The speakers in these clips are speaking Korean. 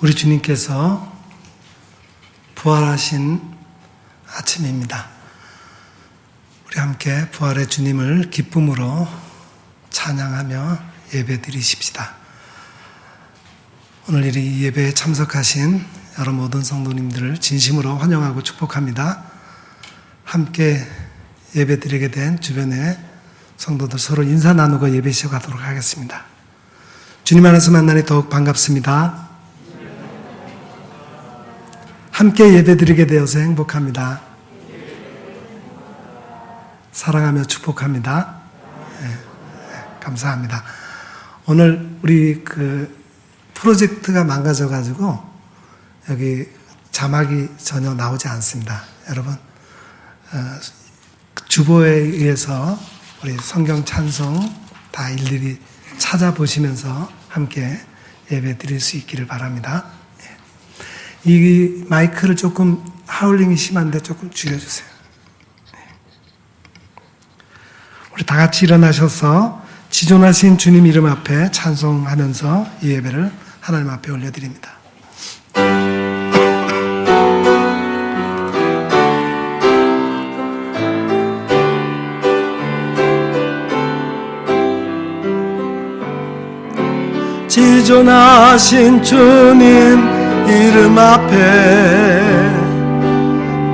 우리 주님께서 부활하신 아침입니다. 우리 함께 부활의 주님을 기쁨으로 찬양하며 예배 드리십시다. 오늘 이 예배에 참석하신 여러 모든 성도님들을 진심으로 환영하고 축복합니다. 함께 예배 드리게 된 주변의 성도들 서로 인사 나누고 예배 시작하도록 하겠습니다. 주님 안에서 만나니 더욱 반갑습니다. 함께 예배 드리게 되어서 행복합니다. 사랑하며 축복합니다. 감사합니다. 오늘 우리 프로젝트가 망가져가지고 여기 자막이 전혀 나오지 않습니다. 여러분, 주보에 의해서 우리 성경 찬송 다 일일이 찾아보시면서 함께 예배 드릴 수 있기를 바랍니다. 이 마이크를 조금 하울링이 심한데 조금 줄여주세요. 우리 다 같이 일어나셔서 지존하신 주님 이름 앞에 찬송하면서 이 예배를 하나님 앞에 올려드립니다. 지존하신 주님 이름 앞에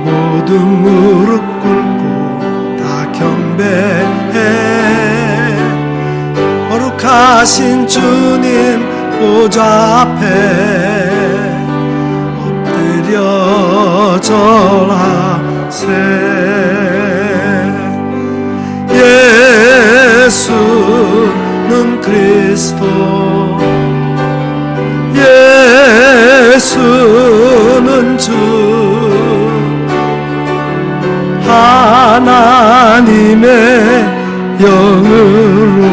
모든 무릎 꿇고 다 경배해. 거룩하신 주님 보좌 앞에 엎드려 절하세. 예수는 그리스도, 예수는 주, 하나님의 영으로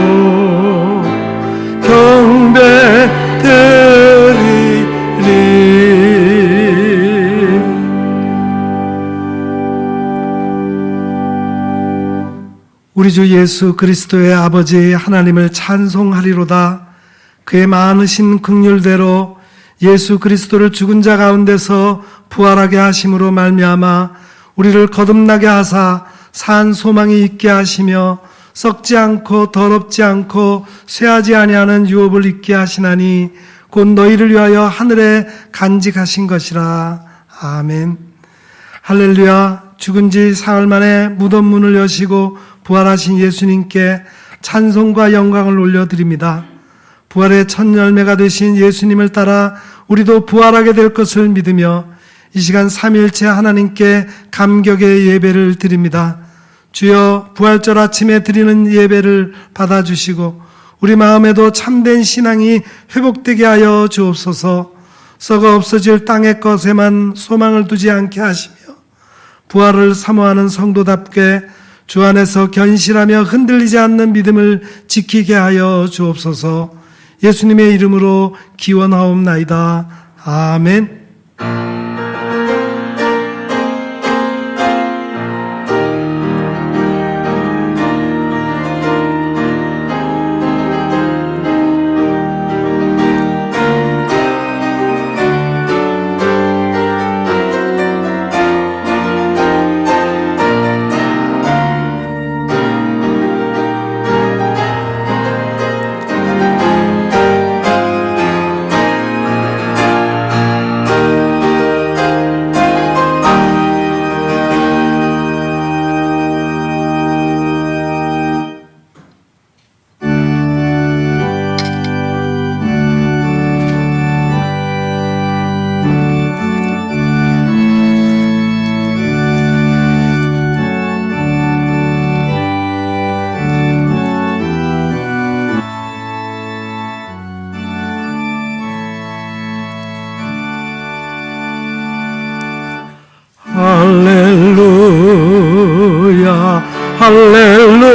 경배드리리. 우리 주 예수 그리스도의 아버지 하나님을 찬송하리로다. 그의 많으신 긍휼대로 예수 그리스도를 죽은 자 가운데서 부활하게 하심으로 말미암아 우리를 거듭나게 하사 산 소망이 있게 하시며 썩지 않고 더럽지 않고 쇠하지 아니하는 유업을 있게 하시나니 곧 너희를 위하여 하늘에 간직하신 것이라. 아멘. 할렐루야. 죽은 지 사흘 만에 무덤 문을 여시고 부활하신 예수님께 찬송과 영광을 올려드립니다. 부활의 첫 열매가 되신 예수님을 따라 우리도 부활하게 될 것을 믿으며 이 시간 삼위일체 하나님께 감격의 예배를 드립니다. 주여, 부활절 아침에 드리는 예배를 받아주시고 우리 마음에도 참된 신앙이 회복되게 하여 주옵소서. 썩어 없어질 땅의 것에만 소망을 두지 않게 하시며 부활을 사모하는 성도답게 주 안에서 견실하며 흔들리지 않는 믿음을 지키게 하여 주옵소서. 예수님의 이름으로 기원하옵나이다. 아멘. 할렐루야, 할렐루야,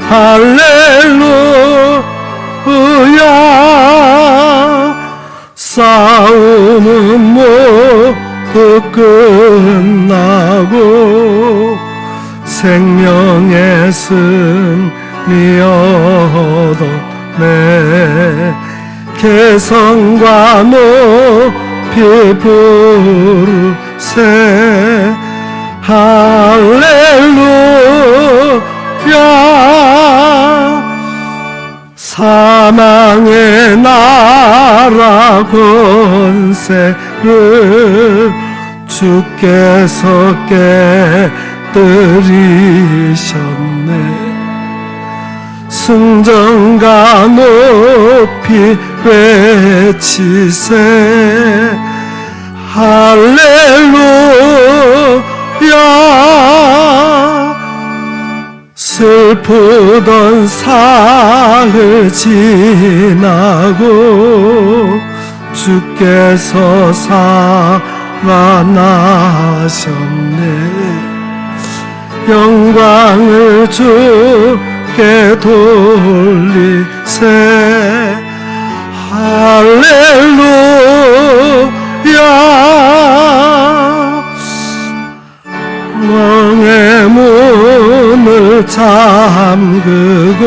할렐루야. 싸움은 모두 끝나고 생명의 승리 얻었네. 개성과 높이 부르세 할렐루야. 사망의 나라 권세를 주께서 깨뜨리셨네. 승전가 높이 외치세 할렐루야. 슬프던 사흘 지나고 주께서 살아나셨네. 영광을 주께 돌리세 할렐루야. 왕의 문을 잠그고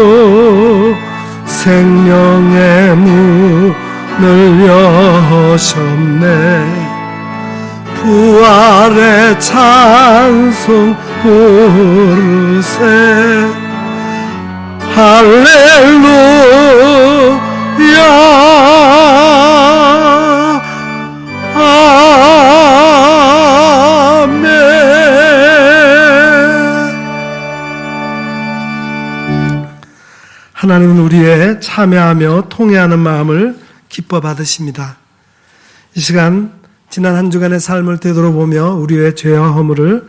생명의 문을 여셨네. 부활의 찬송 부르세 할렐루야. 아멘. 하나님은 우리의 참여하며 통회하는 마음을 기뻐 받으십니다. 이 시간 지난 한 주간의 삶을 되돌아보며 우리의 죄와 허물을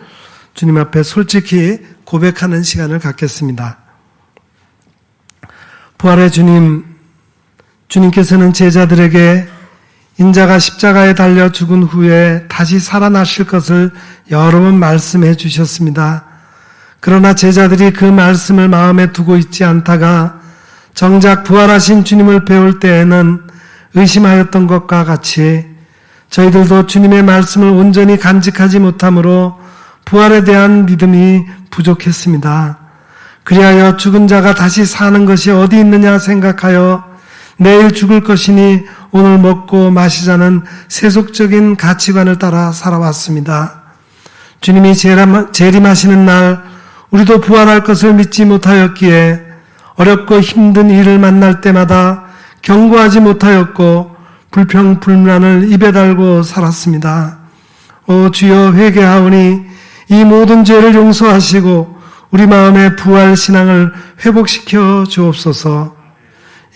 주님 앞에 솔직히 고백하는 시간을 갖겠습니다. 부활의 주님께서는 제자들에게 인자가 십자가에 달려 죽은 후에 다시 살아나실 것을 여러 번 말씀해 주셨습니다. 그러나 제자들이 그 말씀을 마음에 두고 있지 않다가 정작 부활하신 주님을 배울 때에는 의심하였던 것과 같이 저희들도 주님의 말씀을 온전히 간직하지 못함으로 부활에 대한 믿음이 부족했습니다. 그리하여 죽은 자가 다시 사는 것이 어디 있느냐 생각하여 내일 죽을 것이니 오늘 먹고 마시자는 세속적인 가치관을 따라 살아왔습니다. 주님이 재림하시는 날 우리도 부활할 것을 믿지 못하였기에 어렵고 힘든 일을 만날 때마다 경고하지 못하였고 불평불만을 입에 달고 살았습니다. 오 주여 회개하오니 이 모든 죄를 용서하시고 우리 마음의 부활 신앙을 회복시켜 주옵소서.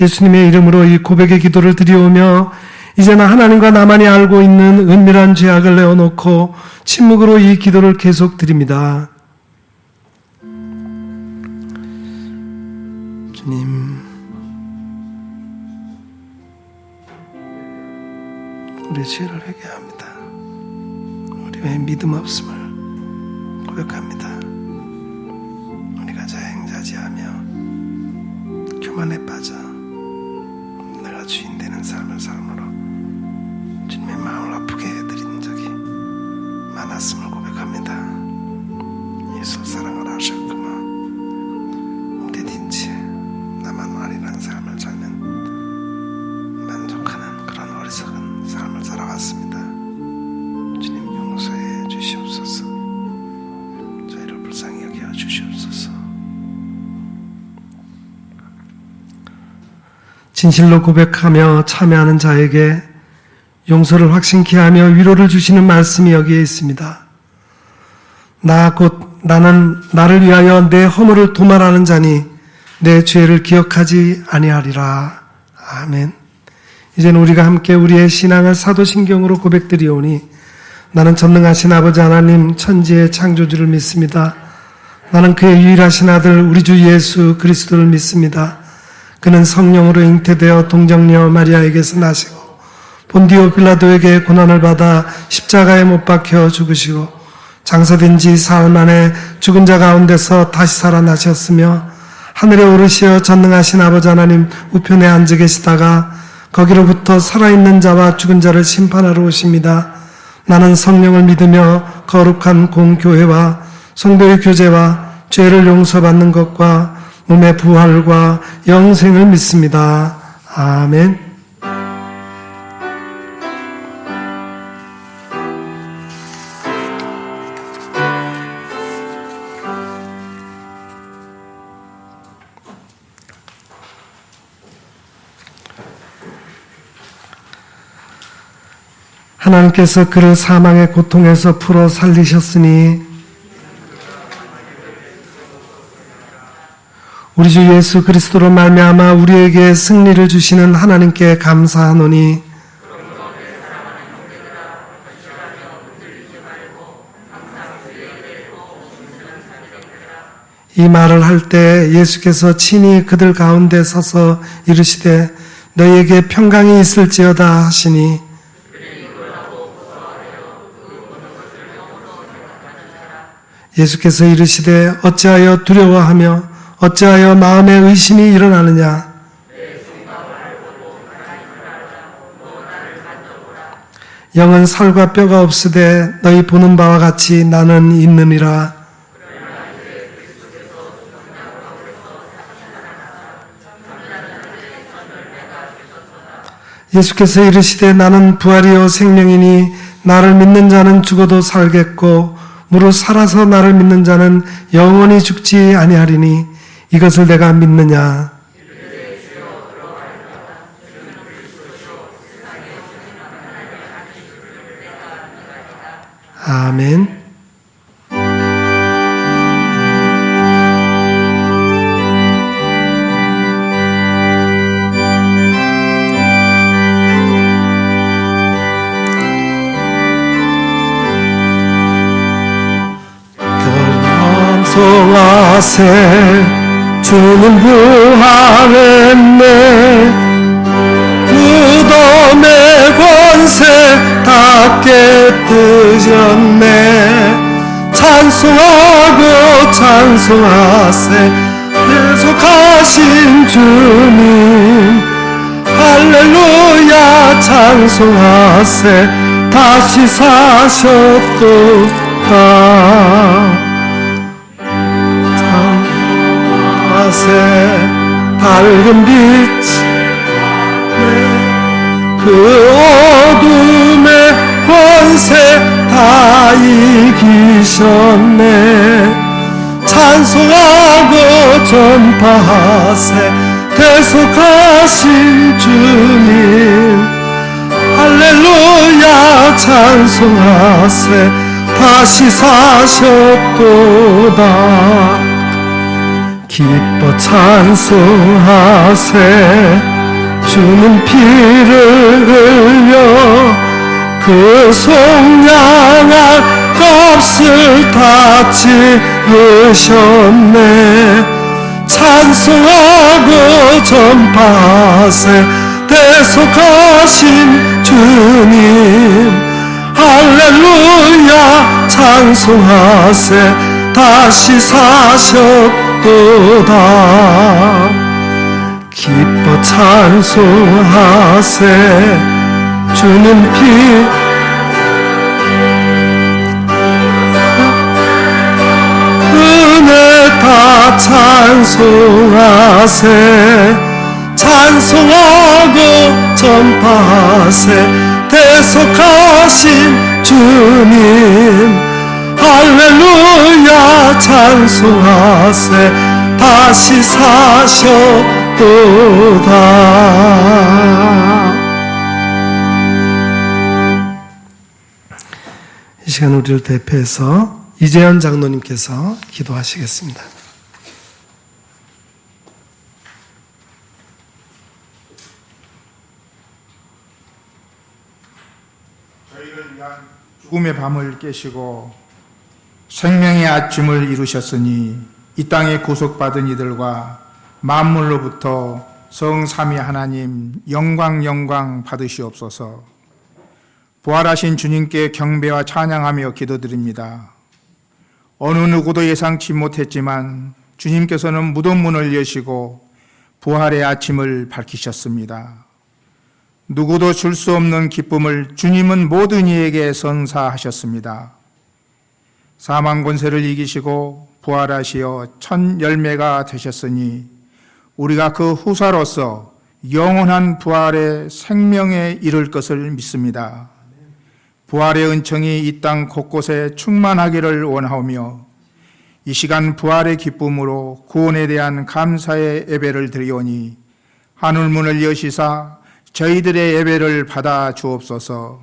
예수님의 이름으로 이 고백의 기도를 드리오며 이제는 하나님과 나만이 알고 있는 은밀한 죄악을 내어놓고 침묵으로 이 기도를 계속 드립니다. 주님, 우리 죄를 회개합니다. 우리의 믿음 없음을 고백합니다. 우리가 자행자지하며 교만에 빠져 내가 주인 되는 삶을 삶으로 주님의 마음을 아프게 해드린 적이 많았음을 고백합니다. 예수 사랑을 하셨구만. 오래된지 나만 아니라는 삶을 살면 만족하는 그런 어리석은 삶을 살아왔습니다. 주님 용서해 주시옵소서. 저희를 불쌍히 여겨 주시옵소서. 진실로 고백하며 참여하는 자에게 용서를 확신케 하며 위로를 주시는 말씀이 여기에 있습니다. 나는 나를 위하여 내 허물을 도말하는 자니 내 죄를 기억하지 아니하리라. 아멘. 이제는 우리가 함께 우리의 신앙을 사도신경으로 고백드리오니 나는 전능하신 아버지 하나님 천지의 창조주를 믿습니다. 나는 그의 유일하신 아들 우리 주 예수 그리스도를 믿습니다. 그는 성령으로 잉태되어 동정녀 마리아에게서 나시고 본디오 빌라도에게 고난을 받아 십자가에 못 박혀 죽으시고 장사된 지 사흘 만에 죽은 자 가운데서 다시 살아나셨으며 하늘에 오르시어 전능하신 아버지 하나님 우편에 앉아 계시다가 거기로부터 살아있는 자와 죽은 자를 심판하러 오십니다. 나는 성령을 믿으며 거룩한 공교회와 성도의 교제와 죄를 용서받는 것과 몸의 부활과 영생을 믿습니다. 아멘. 하나님께서 그를 사망의 고통에서 풀어 살리셨으니 우리 주 예수 그리스도로 말미암아 우리에게 승리를 주시는 하나님께 감사하노니 이 말을 할 때 예수께서 친히 그들 가운데 서서 이르시되 너희에게 평강이 있을지어다 하시니 예수께서 이르시되 어찌하여 두려워하며 어찌하여 마음에 의심이 일어나느냐 영은 살과 뼈가 없으되 너희 보는 바와 같이 나는 있느니라. 예수께서 이르시되 나는 부활이요 생명이니 나를 믿는 자는 죽어도 살겠고 무릇 살아서 나를 믿는 자는 영원히 죽지 아니하리니 이것을 내가 믿느냐. 아멘. 소아세 주는 부활했네 무덤의 권세 다 깨뜨렸네 찬송하고 찬송하세 계속하신 주님 할렐루야 찬송하세 다시 사셨도다 밝은 빛 그 어둠의 권세 다 이기셨네 찬송하고 전파하세 계속하신 주님 할렐루야 찬송하세 다시 사셨도다 기뻐 찬송하세 주는 피를 흘려 그 속량한 값을 다 치르셨네 찬송하고 전파하세 대속하신 주님 할렐루야 찬송하세 다시 사셨도다 기뻐 찬송하세 주는 피 은혜 다 찬송하세 찬송하고 전파하세 대속하신 주님 할렐루야 찬송하세 다시 사셨도다. 이 시간 우리를 대표해서 이재현 장로님께서 기도하시겠습니다. 저희를 위한 죽음의 밤을 깨시고 생명의 아침을 이루셨으니 이 땅에 구속받은 이들과 만물로부터 성삼위 하나님 영광 받으시옵소서. 부활하신 주님께 경배와 찬양하며 기도드립니다. 어느 누구도 예상치 못했지만 주님께서는 무덤 문을 여시고 부활의 아침을 밝히셨습니다. 누구도 줄 수 없는 기쁨을 주님은 모든 이에게 선사하셨습니다. 사망 권세를 이기시고 부활하시어 첫 열매가 되셨으니 우리가 그 후사로서 영원한 부활의 생명에 이를 것을 믿습니다. 부활의 은총이 이 땅 곳곳에 충만하기를 원하오며 이 시간 부활의 기쁨으로 구원에 대한 감사의 예배를 드리오니 하늘문을 여시사 저희들의 예배를 받아 주옵소서.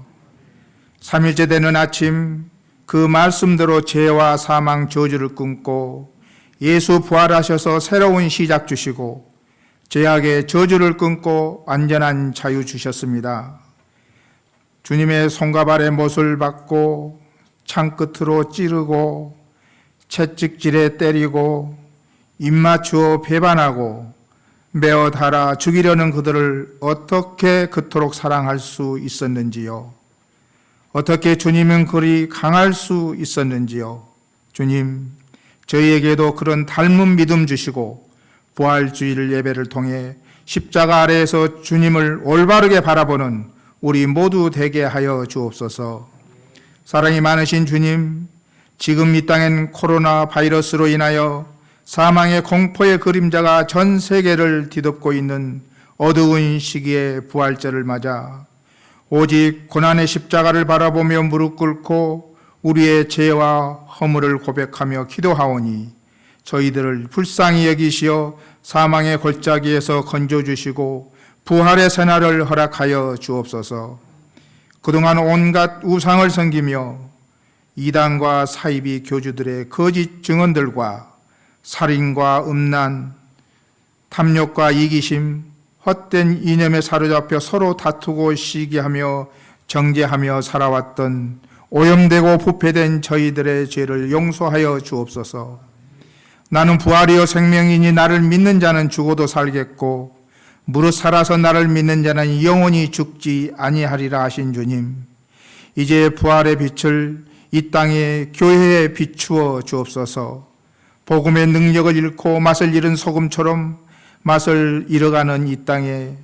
3일째 되는 아침 그 말씀대로 죄와 사망 저주를 끊고 예수 부활하셔서 새로운 시작 주시고 죄악의 저주를 끊고 완전한 자유 주셨습니다. 주님의 손과 발에 못을 박고 창끝으로 찌르고 채찍질에 때리고 입맞추어 배반하고 매어 달아 죽이려는 그들을 어떻게 그토록 사랑할 수 있었는지요? 어떻게 주님은 그리 강할 수 있었는지요? 주님, 저희에게도 그런 닮은 믿음 주시고 부활주일 예배를 통해 십자가 아래에서 주님을 올바르게 바라보는 우리 모두 되게 하여 주옵소서. 사랑이 많으신 주님, 지금 이 땅엔 코로나 바이러스로 인하여 사망의 공포의 그림자가 전 세계를 뒤덮고 있는 어두운 시기에 부활절을 맞아 오직 고난의 십자가를 바라보며 무릎 꿇고 우리의 죄와 허물을 고백하며 기도하오니 저희들을 불쌍히 여기시어 사망의 골짜기에서 건져주시고 부활의 새날을 허락하여 주옵소서. 그동안 온갖 우상을 섬기며 이단과 사이비 교주들의 거짓 증언들과 살인과 음란, 탐욕과 이기심, 헛된 이념에 사로잡혀 서로 다투고 시기하며 정죄하며 살아왔던 오염되고 부패된 저희들의 죄를 용서하여 주옵소서. 나는 부활이요 생명이니 나를 믿는 자는 죽어도 살겠고 무릇 살아서 나를 믿는 자는 영원히 죽지 아니하리라 하신 주님, 이제 부활의 빛을 이 땅에 교회에 비추어 주옵소서. 복음의 능력을 잃고 맛을 잃은 소금처럼 맛을 잃어가는 이 땅에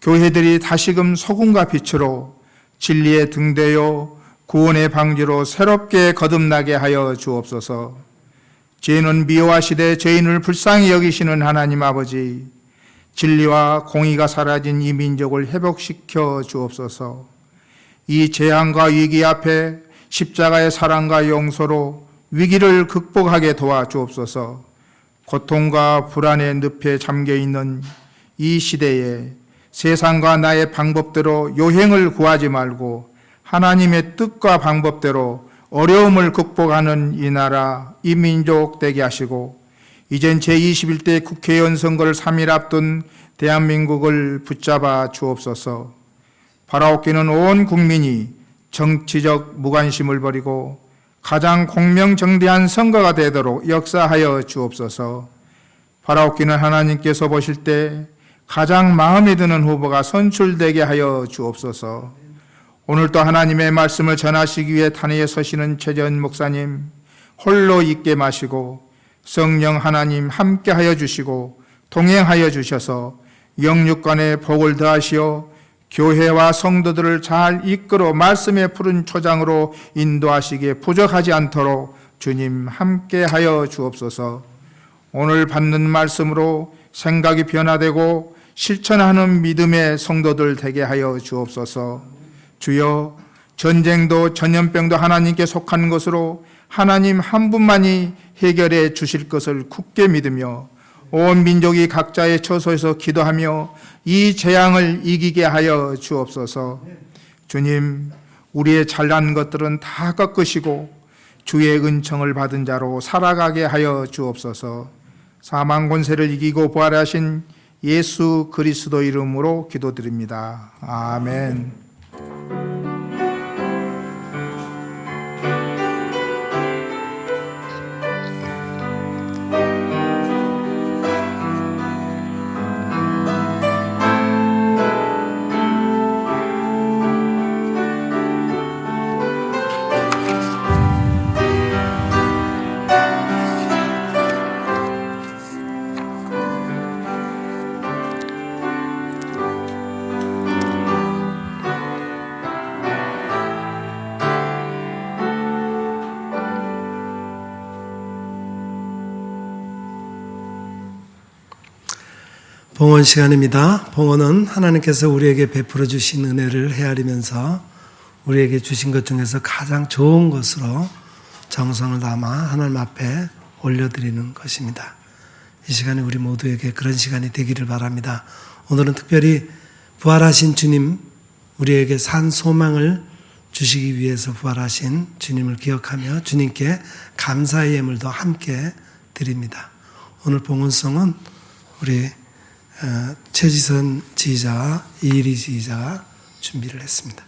교회들이 다시금 소금과 빛으로 진리의 등대요 구원의 방지로 새롭게 거듭나게 하여 주옵소서. 죄는 미워하시되 죄인을 불쌍히 여기시는 하나님 아버지, 진리와 공의가 사라진 이 민족을 회복시켜 주옵소서. 이 재앙과 위기 앞에 십자가의 사랑과 용서로 위기를 극복하게 도와주옵소서. 고통과 불안의 늪에 잠겨있는 이 시대에 세상과 나의 방법대로 요행을 구하지 말고 하나님의 뜻과 방법대로 어려움을 극복하는 이 나라, 이 민족 되게 하시고 이젠 제21대 국회의원 선거를 3일 앞둔 대한민국을 붙잡아 주옵소서. 바라옵기는 온 국민이 정치적 무관심을 버리고 가장 공명정대한 선거가 되도록 역사하여 주옵소서. 바라옵기는 하나님께서 보실 때 가장 마음에 드는 후보가 선출되게 하여 주옵소서. 오늘도 하나님의 말씀을 전하시기 위해 단위에 서시는 최전 목사님 홀로 있게 마시고 성령 하나님 함께하여 주시고 동행하여 주셔서 영육간에 복을 더하시어 교회와 성도들을 잘 이끌어 말씀의 푸른 초장으로 인도하시기에 부족하지 않도록 주님 함께하여 주옵소서. 오늘 받는 말씀으로 생각이 변화되고 실천하는 믿음의 성도들 되게 하여 주옵소서. 주여, 전쟁도 전염병도 하나님께 속한 것으로 하나님 한 분만이 해결해 주실 것을 굳게 믿으며 온 민족이 각자의 처소에서 기도하며 이 재앙을 이기게 하여 주옵소서. 주님, 우리의 잘난 것들은 다 꺾으시고 주의 은총을 받은 자로 살아가게 하여 주옵소서. 사망 권세를 이기고 부활하신 예수 그리스도 이름으로 기도드립니다. 아멘. 봉헌 시간입니다. 봉헌은 하나님께서 우리에게 베풀어 주신 은혜를 헤아리면서 우리에게 주신 것 중에서 가장 좋은 것으로 정성을 담아 하나님 앞에 올려드리는 것입니다. 이 시간에 우리 모두에게 그런 시간이 되기를 바랍니다. 오늘은 특별히 부활하신 주님, 우리에게 산 소망을 주시기 위해서 부활하신 주님을 기억하며 주님께 감사의 예물도 함께 드립니다. 오늘 봉헌송은 우리 최지선 지휘자와 이일희 지휘자가 준비를 했습니다.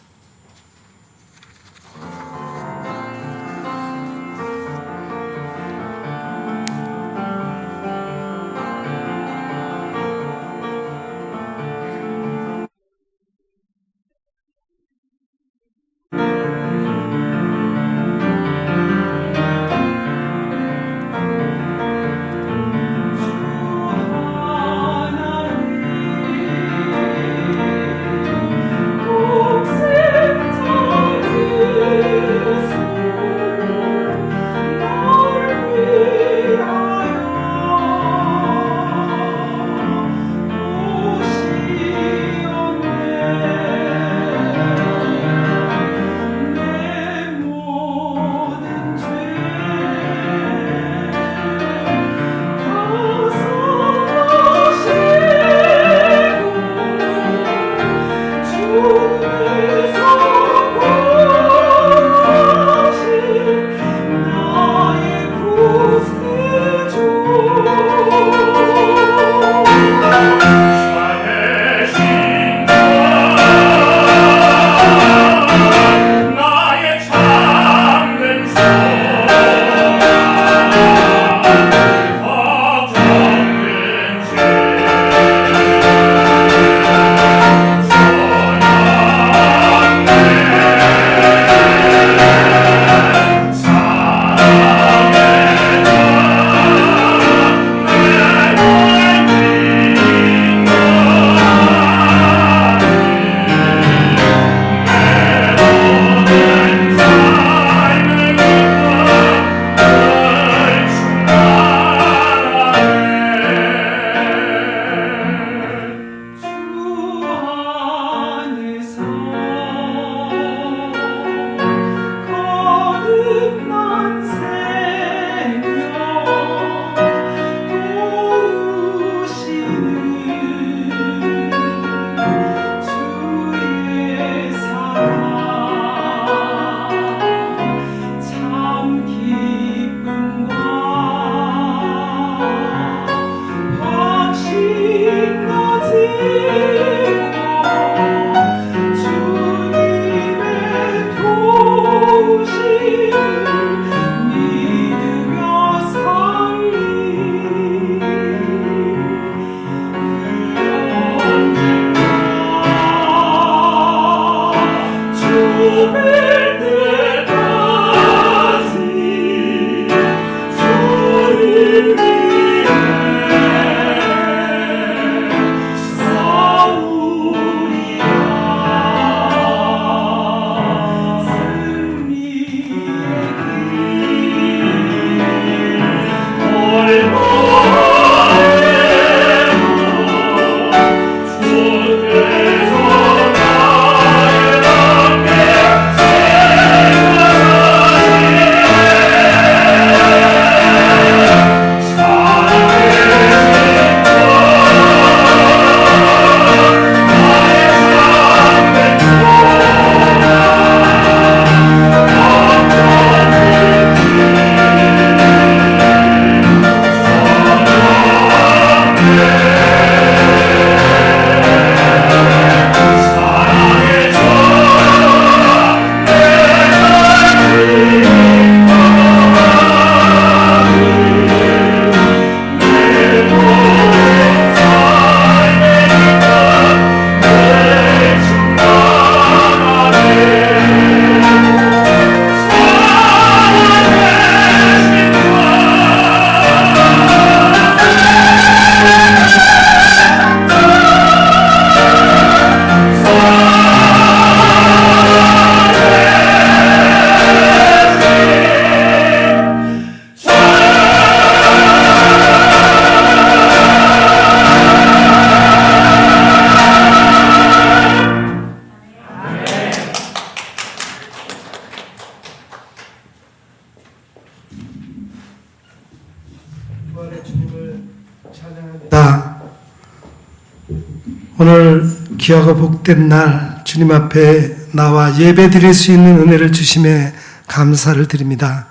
오늘 귀하고 복된 날 주님 앞에 나와 예배 드릴 수 있는 은혜를 주심에 감사를 드립니다.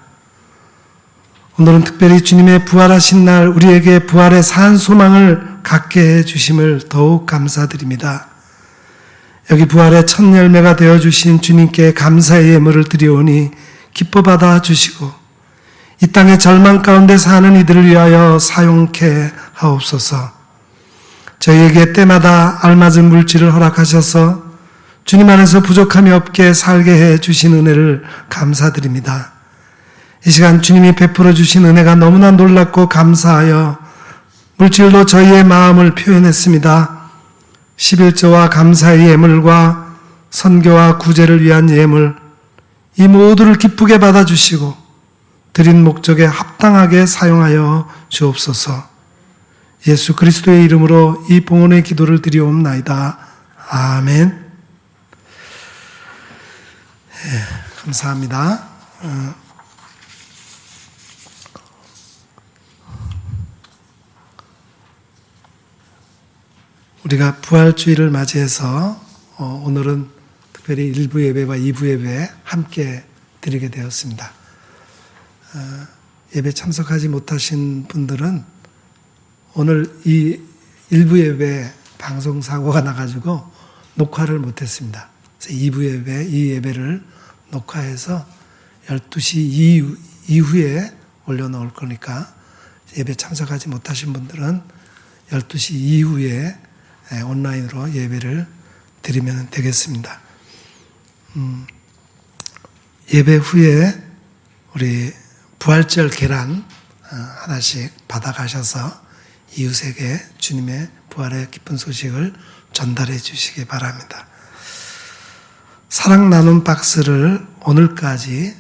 오늘은 특별히 주님의 부활하신 날 우리에게 부활의 산 소망을 갖게 해 주심을 더욱 감사드립니다. 여기 부활의 첫 열매가 되어 주신 주님께 감사의 예물을 드리오니 기뻐 받아 주시고 이 땅의 절망 가운데 사는 이들을 위하여 사용케 하옵소서. 저희에게 때마다 알맞은 물질을 허락하셔서 주님 안에서 부족함이 없게 살게 해 주신 은혜를 감사드립니다. 이 시간 주님이 베풀어 주신 은혜가 너무나 놀랍고 감사하여 물질로 저희의 마음을 표현했습니다. 11조와 감사의 예물과 선교와 구제를 위한 예물, 이 모두를 기쁘게 받아주시고 드린 목적에 합당하게 사용하여 주옵소서. 예수 그리스도의 이름으로 이 봉헌의 기도를 드리옵나이다. 아멘. 감사합니다. 우리가 부활주의를 맞이해서 오늘은 특별히 1부 예배와 2부 예배 함께 드리게 되었습니다. 예배 참석하지 못하신 분들은 오늘 이 1부 예배 방송 사고가 나가지고 녹화를 못했습니다. 그래서 2부 예배, 이 예배를 녹화해서 12시 이후에 올려놓을 거니까 예배 참석하지 못하신 분들은 12시 이후에 온라인으로 예배를 드리면 되겠습니다. 예배 후에 우리 부활절 계란 하나씩 받아가셔서 이웃에게 주님의 부활의 기쁜 소식을 전달해 주시기 바랍니다. 사랑 나눔 박스를 오늘까지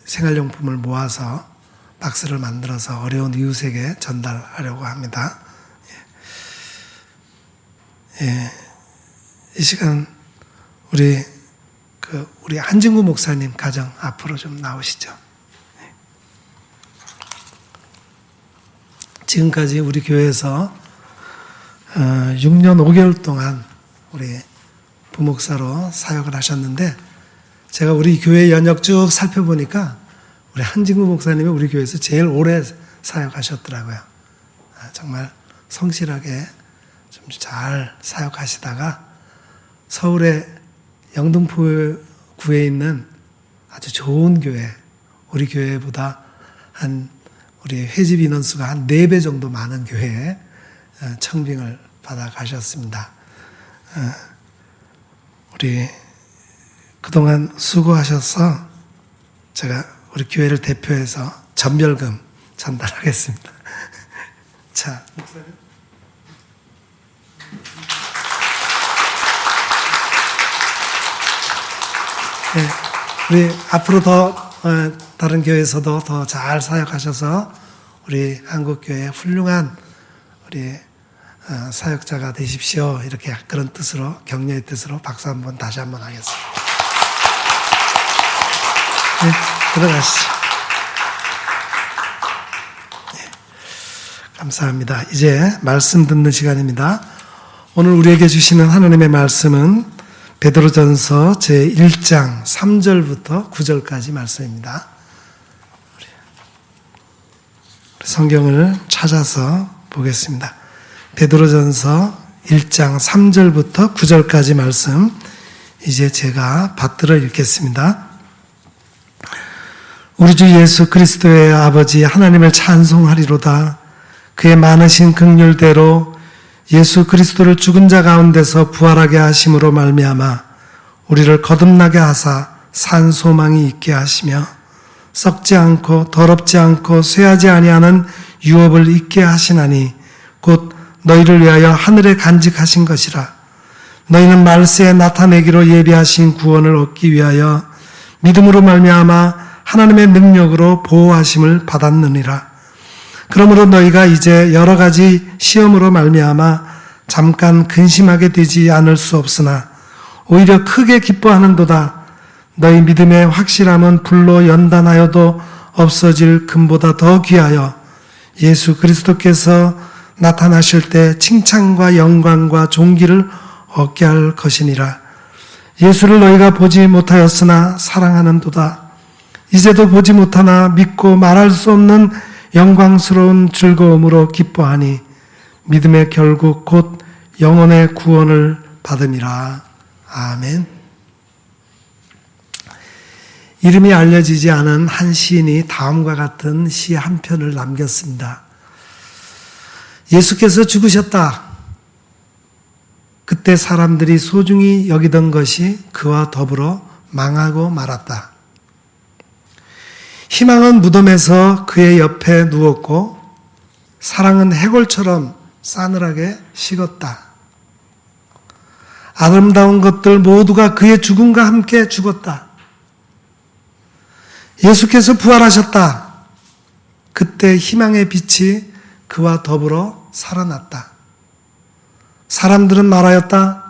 생활용품을 모아서 박스를 만들어서 어려운 이웃에게 전달하려고 합니다. 이 시간 우리 한진구 목사님 가정 앞으로 좀 나오시죠. 지금까지 우리 교회에서 6년 5개월 동안 우리 부목사로 사역을 하셨는데 제가 우리 교회 연역 쭉 살펴보니까 우리 한진구 목사님이 우리 교회에서 제일 오래 사역하셨더라고요. 정말 성실하게 좀 잘 사역하시다가 서울의 영등포구에 있는 아주 좋은 교회, 우리 교회보다 우리 회집 인원수가 한 4배 정도 많은 교회에 청빙을 받아 가셨습니다. 우리 그동안 수고하셔서 제가 우리 교회를 대표해서 전별금 전달하겠습니다. 자, 목사님. 네, 우리 앞으로 더 다른 교회에서도 더 잘 사역하셔서 우리 한국교회 훌륭한 우리 사역자가 되십시오. 이렇게 그런 뜻으로 격려의 뜻으로 박수 한번 다시 한번 하겠습니다. 네, 들어가시죠. 네, 감사합니다. 이제 말씀 듣는 시간입니다. 오늘 우리에게 주시는 하나님의 말씀은 베드로전서 제1장 3절부터 9절까지 말씀입니다. 성경을 찾아서 보겠습니다. 베드로전서 1장 3절부터 9절까지 말씀 이제 제가 받들어 읽겠습니다. 우리 주 예수 그리스도의 아버지 하나님을 찬송하리로다. 그의 많으신 긍휼대로 예수 그리스도를 죽은 자 가운데서 부활하게 하심으로 말미암아 우리를 거듭나게 하사 산 소망이 있게 하시며 썩지 않고 더럽지 않고 쇠하지 아니하는 유업을 있게 하시나니 곧 너희를 위하여 하늘에 간직하신 것이라. 너희는 말세에 나타내기로 예비하신 구원을 얻기 위하여 믿음으로 말미암아 하나님의 능력으로 보호하심을 받았느니라. 그러므로 너희가 이제 여러 가지 시험으로 말미암아 잠깐 근심하게 되지 않을 수 없으나 오히려 크게 기뻐하는도다. 너희 믿음의 확실함은 불로 연단하여도 없어질 금보다 더 귀하여 예수 그리스도께서 나타나실 때 칭찬과 영광과 존귀를 얻게 할 것이니라. 예수를 너희가 보지 못하였으나 사랑하는도다. 이제도 보지 못하나 믿고 말할 수 없는 영광스러운 즐거움으로 기뻐하니 믿음의 결국 곧 영혼의 구원을 받음이라. 아멘. 이름이 알려지지 않은 한 시인이 다음과 같은 시 한 편을 남겼습니다. 예수께서 죽으셨다. 그때 사람들이 소중히 여기던 것이 그와 더불어 망하고 말았다. 희망은 무덤에서 그의 옆에 누웠고 사랑은 해골처럼 싸늘하게 식었다. 아름다운 것들 모두가 그의 죽음과 함께 죽었다. 예수께서 부활하셨다. 그때 희망의 빛이 그와 더불어 살아났다. 사람들은 말하였다.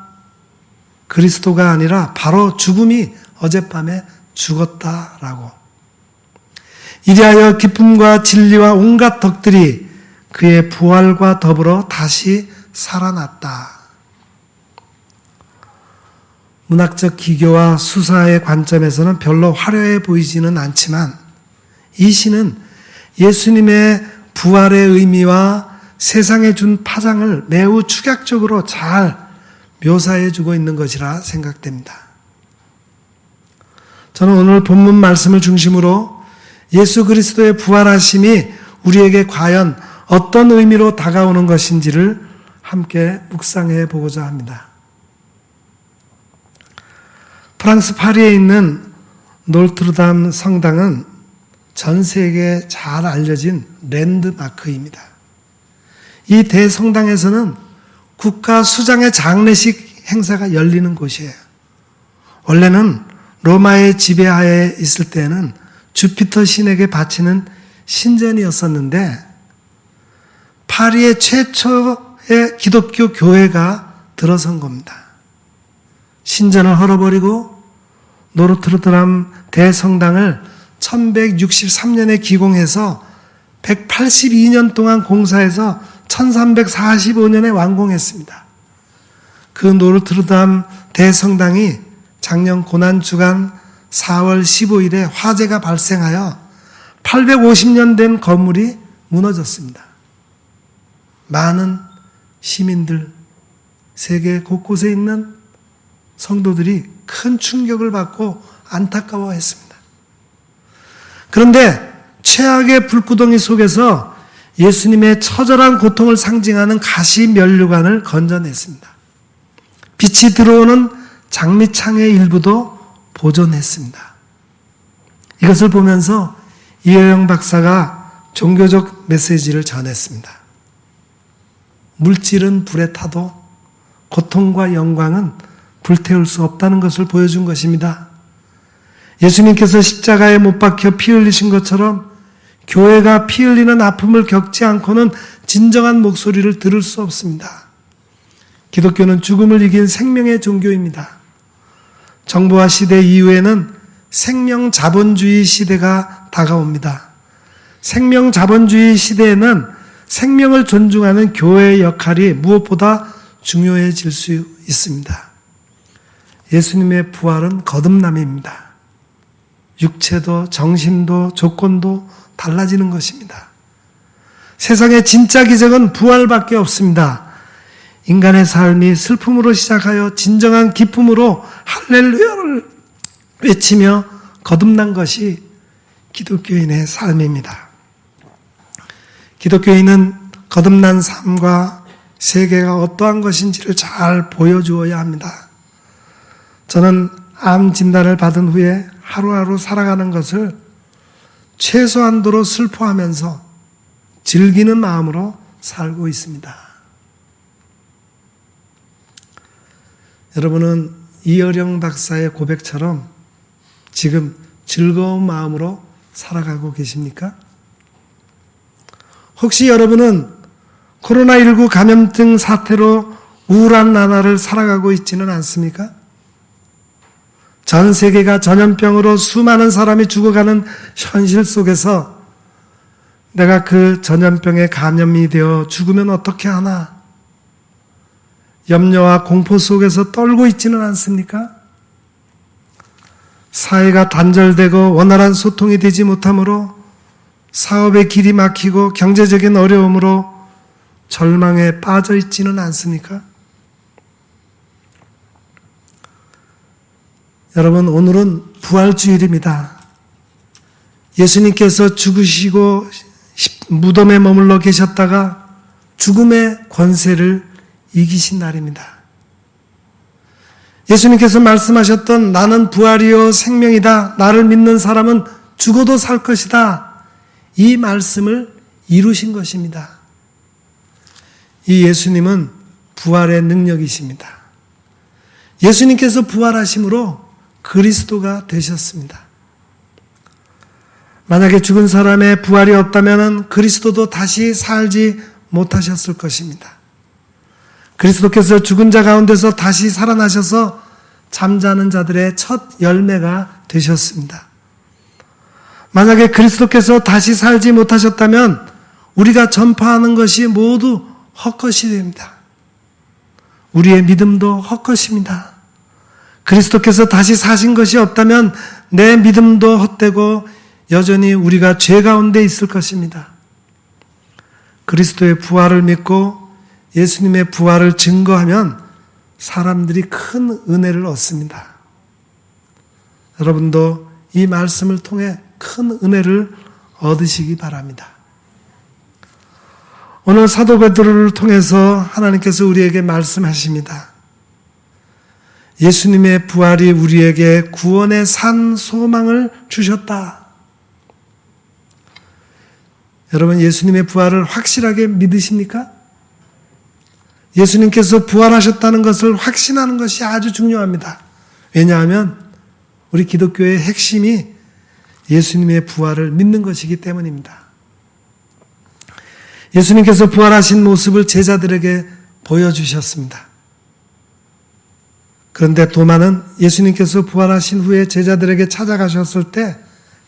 그리스도가 아니라 바로 죽음이 어젯밤에 죽었다라고. 이리하여 기쁨과 진리와 온갖 덕들이 그의 부활과 더불어 다시 살아났다. 문학적 기교와 수사의 관점에서는 별로 화려해 보이지는 않지만 이 시는 예수님의 부활의 의미와 세상에 준 파장을 매우 축약적으로 잘 묘사해주고 있는 것이라 생각됩니다. 저는 오늘 본문 말씀을 중심으로 예수 그리스도의 부활하심이 우리에게 과연 어떤 의미로 다가오는 것인지를 함께 묵상해 보고자 합니다. 프랑스 파리에 있는 노트르담 성당은 전 세계에 잘 알려진 랜드마크입니다. 이 대성당에서는 국가 수장의 장례식 행사가 열리는 곳이에요. 원래는 로마의 지배하에 있을 때는 주피터 신에게 바치는 신전이었었는데 파리의 최초의 기독교 교회가 들어선 겁니다. 신전을 헐어버리고 노르트르담 대성당을 1163년에 기공해서 182년 동안 공사해서 1345년에 완공했습니다. 그 노르트르담 대성당이 작년 고난주간 4월 15일에 화재가 발생하여 850년 된 건물이 무너졌습니다. 많은 시민들, 세계 곳곳에 있는 성도들이 큰 충격을 받고 안타까워했습니다. 그런데 최악의 불구덩이 속에서 예수님의 처절한 고통을 상징하는 가시 면류관을 건져냈습니다. 빛이 들어오는 장미창의 일부도 보존했습니다. 이것을 보면서 이혜영 박사가 종교적 메시지를 전했습니다. 물질은 불에 타도 고통과 영광은 불태울 수 없다는 것을 보여준 것입니다. 예수님께서 십자가에 못 박혀 피 흘리신 것처럼 교회가 피 흘리는 아픔을 겪지 않고는 진정한 목소리를 들을 수 없습니다. 기독교는 죽음을 이긴 생명의 종교입니다. 정보화 시대 이후에는 생명 자본주의 시대가 다가옵니다. 생명 자본주의 시대에는 생명을 존중하는 교회의 역할이 무엇보다 중요해질 수 있습니다. 예수님의 부활은 거듭남입니다. 육체도 정신도 조건도 달라지는 것입니다. 세상의 진짜 기적은 부활밖에 없습니다. 인간의 삶이 슬픔으로 시작하여 진정한 기쁨으로 할렐루야를 외치며 거듭난 것이 기독교인의 삶입니다. 기독교인은 거듭난 삶과 세계가 어떠한 것인지를 잘 보여주어야 합니다. 저는 암 진단을 받은 후에 하루하루 살아가는 것을 최소한도로 슬퍼하면서 즐기는 마음으로 살고 있습니다. 여러분은 이어령 박사의 고백처럼 지금 즐거운 마음으로 살아가고 계십니까? 혹시 여러분은 코로나19 감염증 사태로 우울한 나날을 살아가고 있지는 않습니까? 전 세계가 전염병으로 수많은 사람이 죽어가는 현실 속에서 내가 그 전염병에 감염이 되어 죽으면 어떻게 하나? 염려와 공포 속에서 떨고 있지는 않습니까? 사회가 단절되고 원활한 소통이 되지 못하므로 사업의 길이 막히고 경제적인 어려움으로 절망에 빠져 있지는 않습니까? 여러분, 오늘은 부활주일입니다. 예수님께서 죽으시고 무덤에 머물러 계셨다가 죽음의 권세를 이기신 날입니다. 예수님께서 말씀하셨던 나는 부활이요 생명이다. 나를 믿는 사람은 죽어도 살 것이다. 이 말씀을 이루신 것입니다. 이 예수님은 부활의 능력이십니다. 예수님께서 부활하심으로 그리스도가 되셨습니다. 만약에 죽은 사람의 부활이 없다면 그리스도도 다시 살지 못하셨을 것입니다. 그리스도께서 죽은 자 가운데서 다시 살아나셔서 잠자는 자들의 첫 열매가 되셨습니다. 만약에 그리스도께서 다시 살지 못하셨다면 우리가 전파하는 것이 모두 헛것이 됩니다. 우리의 믿음도 헛것입니다. 그리스도께서 다시 사신 것이 없다면 내 믿음도 헛되고 여전히 우리가 죄 가운데 있을 것입니다. 그리스도의 부활을 믿고 예수님의 부활을 증거하면 사람들이 큰 은혜를 얻습니다. 여러분도 이 말씀을 통해 큰 은혜를 얻으시기 바랍니다. 오늘 사도 베드로를 통해서 하나님께서 우리에게 말씀하십니다. 예수님의 부활이 우리에게 구원의 산 소망을 주셨다. 여러분, 예수님의 부활을 확실하게 믿으십니까? 예수님께서 부활하셨다는 것을 확신하는 것이 아주 중요합니다. 왜냐하면 우리 기독교의 핵심이 예수님의 부활을 믿는 것이기 때문입니다. 예수님께서 부활하신 모습을 제자들에게 보여주셨습니다. 그런데 도마는 예수님께서 부활하신 후에 제자들에게 찾아가셨을 때